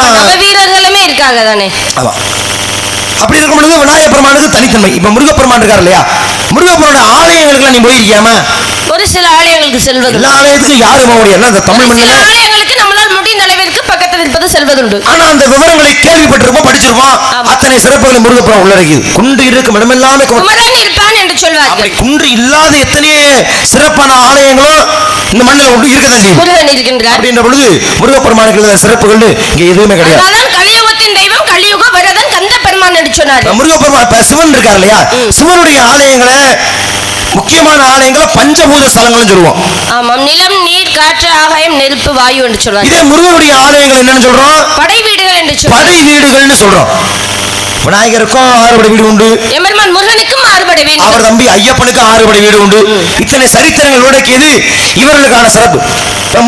நம்ம வீரர்களுமே இருக்காங்க தானே. அப்படி இருக்கும் பொழுது விநாயகப் பெருமானுக்கு தனித்தன்மை. இப்ப முருகப்பெருமான் இருக்காரு இல்லையா, முருகப்பெருமானுடைய ஆலயங்களுக்கு நீ போயிருக்கியாமா? ஒரு சில ஆலயங்களுக்கு செல்வது. எல்லா ஆலயத்துக்கும் யாரு போக முடியாது. அந்த தமிழ் மண்ணில ஆலயங்களுக்கு நம்மளால் முடிந்த அளவிற்கு பக்கத்தில் இருப்பது செல்வதுண்டு. ஆனா அந்த விவரங்களை கேள்விப்பட்டிருப்போம், படிச்சிருப்போம். அத்தனை சிறப்புகளை முருகப்பெருமான் உள்ளடக்கியது. குன்று இருக்கும் இடமெல்லாமே குமரன் இருப்பான் என்று சொல்வார்கள். அப்படி குன்று இல்லாத எத்தனையோ சிறப்பான ஆலயங்களும் இந்த மண்ணில் ஒன்று இருக்கதான் செய்யும். முருகன் இருக்கின்றார் அப்படின்ற பொழுது முருகப்பெருமானுக்கு சிறப்புகள் இங்க எதுவுமே கிடையாது. அதான் கலியுகத்தின் தெய்வம் கலியுக வரதன் கந்த பெருமான் என்று சொன்னார். முருகப்பெருமான் இப்ப சிவன் இருக்கார் இல்லையா, சிவனுடைய ஆலயங்களை முக்கியமான ஆலயங்களை பஞ்சபூத ஸ்தலங்கள் சொல்லுவோம். ஆமாம், நிலம் நீர் காற்று ஆகாயம் நெருப்பு வாயு என்று சொல்வாங்க. இதே முருகனுடைய ஆலயங்கள் என்னன்னு சொல்றோம்? படை வீடுகள் என்று சொல்றோம். படை வீடுகள்னு சொல்றோம். விநாயகருக்கும் 6 படை வீடு உண்டு, எம்பெருமான் முருகனுக்கும் 6 படை வீடு, அவர் தம்பி ஐயப்பனுக்கு 6 படை வீடு உண்டு. இத்தனை சரித்திரங்கள் உள்ளடக்கியது இவர்களுக்கான சிறப்பு.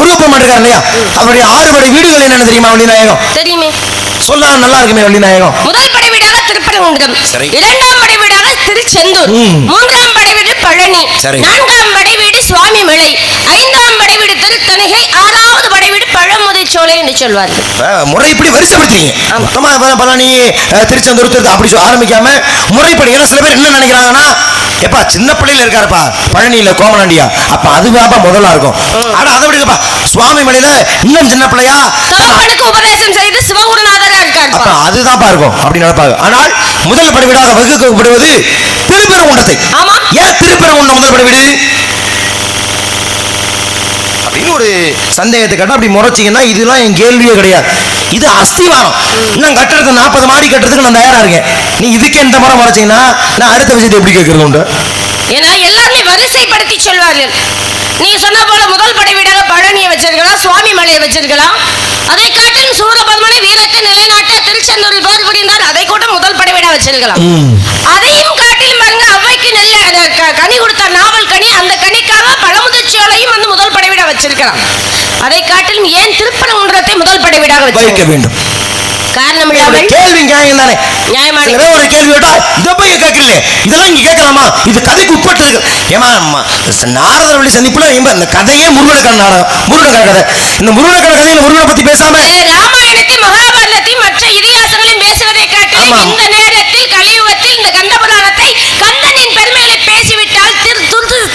முருகப்பெருமான் இருக்கார் இல்லையா, அவருடைய 6 படை வீடுகள் என்னன்னு தெரியுமா? வள்ளிநாயகம் தெரியுமே, சொல்ல நல்லா இருக்குமே. வள்ளிநாயகம் முதல் படை வீடாக திருப்பரங்குன்றம், 2ஆம் படை வீடாக திருச்செந்தூர், 3ஆம் படை வீடு பழனி, 4ஆம் படை வீடு சுவாமி மலை, 5ஆம் படை வீடு திருத்தணிகை, 6வது படை வீடு பழமுதிர்ச்சோலை என்று சொல்வார்கள். முறைப்படி வரிசைப்படுத்துறீங்க. பழனி திருச்செந்தூர் அப்படி ஆரம்பிக்காம முறைப்படி. ஏன்னா சில பேர் என்ன நினைக்கிறாங்கன்னா, எப்பா சின்ன பிள்ளையில இருக்காருப்பா பழனியில கோமலாண்டியா, அப்ப அதுவாப்பா முதலா இருக்கும். ஆனா அதை விடுங்கப்பா, சுவாமி மலையில இன்னும் சின்ன பிள்ளையா உபதேசம் செய்து சிவகுருநாதரா இருக்காரு, அப்ப அதுதான்ப்பா இருக்கும் அப்படின்னு நினைப்பாங்க. ஆனால் முதல் படைவீடாக வகுக்கப்படுவது திருப்பரங்குன்றத்தை. ஏன் திருப்பரங்குன்றம் முதல் படைவீடு அப்படின்னு ஒரு சந்தேகத்தை கேட்டா அப்படி முறைச்சிங்கன்னா இதெல்லாம் என் கேள்வியே கிடையாது. இது அஸ்திவாரம். நான் கட்டுறதுக்கு 40 மாடி கட்டுறதுக்கு நான் தயாரா இருக்கேன். நீ இதுக்கு எந்த முறை முறைச்சீங்கன்னா நான் அடுத்த விஷயத்தை எப்படி கேட்கறது உண்டு? ஏன்னா எல்லாருமே வரிசைப்படுத்தி சொல்வார்கள். நீங்க சொன்ன போல முதல் படை வீடாக பழனியை வச்சிருக்கலாம், சுவாமி மலையை வச்சிருக்கலாம். அதை காட்டிலும் சூரபத்மனை வீரத்தை நிலைநாட்ட திருச்செந்தூரில் போர் புரிந்தார், அதை கூட முதல் படை வீடாக வச்சிருக்கலாம். அதையும் காட்டிலும் பாருங்க, அவ்வைக்கு நெல்ல கனி கொடுத்த நாவல் கனி, அந்த கனிக்காக பழமுதிர்ச்சோலையும் வந்து முதல் படை வீடாக வச்சிருக்கலாம். அதை காட்டிலும் ஏன் திருப்பரங்குன்றத்தை முதல் படை வீடாக வைக்க வேண்டும்? காரணம் இல்லாமல் கேள்வி நியாயம் தானே. நியாயமான ஒரு கேள்வி கேட்டா இதை போய் கேட்கல, இதெல்லாம் இங்க கேட்கலாமா? இது கதைக்கு உட்பட்டது. ஏமா நாரதர் வழி சந்திப்புல இந்த கதையே முருகனுக்கான நாடகம், முருகனுக்கான கதை. இந்த முருகனுக்கான கதையில முருகனை பத்தி பேசாம ராமாயணத்தை மகாபாரதத்தையும் மற்ற இதிகாசங்களையும் பேசுவதை காட்டிலும் இந்த நேரத்தில் கலியுகத்தில் இந்த கந்த புராணத்தை கந்தனின் பெருமைகளை பேசிவிட்டால்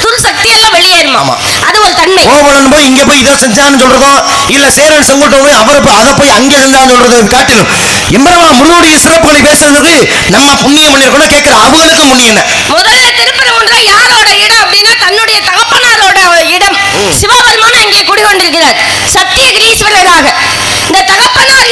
துரு சக்தி எல்லாம் வெளியேறுமா? அது ஒரு தன்மை. கோவலன் போய் இங்க போய் இதை செஞ்சான்னு சொல்றதோ, இல்ல சேரன் செங்கோட்டை போய் அவரை அதை போய் அங்க செஞ்சான்னு சொல்றது காட்டிலும் எம்பெருமான் முருகனுடைய சிறப்புகளை பேசுறதுக்கு நம்ம புண்ணியம் பண்ணிருக்கணும். கேட்கிற அவங்களுக்கு புண்ணியம் என்ன? முதல்ல திருப்பரங்குன்றம் யாரோட இடம் அப்படின்னா தன்னுடைய தகப்பனாரோட இடம். சிவபெருமான் அங்கே குடிகொண்டிருக்கிறார் சத்தியகிரீஸ்வரராக. இந்த தகப்பனார்